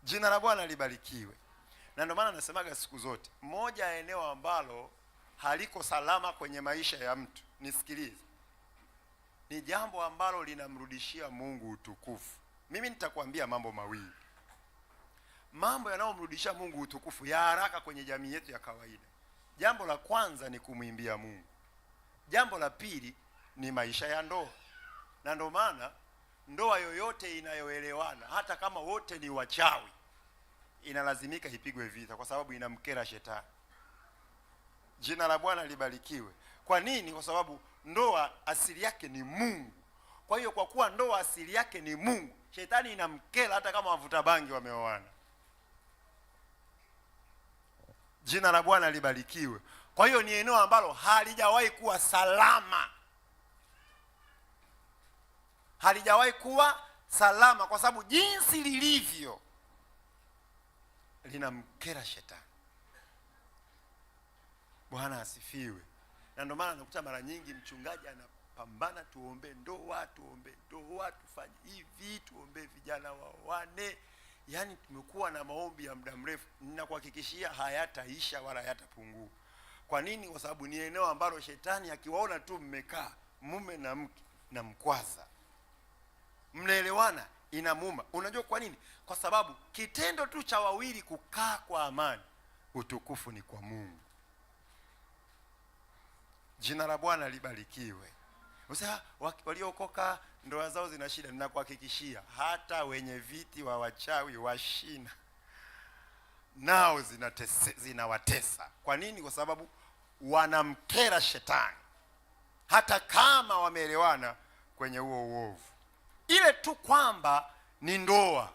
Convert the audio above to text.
Jina la Bwana libarikiwe. Na ndio maana nasemaga siku zote, moja ya eneo ambalo haliko salama kwenye maisha ya mtu, nisikilize, ni jambo ambalo linamrudishia Mungu utukufu. Mimi nitakwambia mambo mawili, mambo yanayomrudishia Mungu utukufu ya haraka kwenye jamii yetu ya kawaida. Jambo la kwanza ni kumwimbia Mungu. Jambo la pili ni maisha ya ndoa. Na ndio maana ndoa yoyote inayoelewana, hata kama wote ni wachawi, inalazimika ipigwe vita, kwa sababu inamkera shetani. Jina la Bwana libarikiwe. Kwa nini? Kwa sababu ndoa asili yake ni Mungu. Kwa hiyo kwa kuwa ndoa asili yake ni Mungu, shetani inamkera hata kama wavuta bangi wameoana. Jina la Bwana libarikiwe. Kwa hiyo ni eneo ambalo halijawahi kuwa salama, halijawahi kuwa salama, kwa sababu jinsi lilivyo linamkera shetani. Bwana asifiwe. Na ndio maana nakuta mara nyingi mchungaji anapambana, tuombe ndoa, tufanye hivi, tuombe vijana waoane. Yaani tumekuwa na maombi ya muda mrefu, ninakuhakikishia hayataisha wala hayatapungua. Kwa nini? Kwa sababu ni eneo ambalo shetani akiwaona tu mmekaa mume na mke na mkwaza, mnaelewana, inamuuma. Unajua kwa nini? Kwa sababu kitendo tu cha wawili kukaa kwa amani, utukufu ni kwa Mungu. Jina la Bwana libarikiwe. Sasa waliokoka ndoa zao zina shida, ninakuhakikishia hata wenye viti wa wachawi wa shina nao zinawatesa. Kwa nini? Kwa sababu wanamkera shetani, hata kama wameelewana kwenye huo uovu. Ile tu kwamba ni ndoa,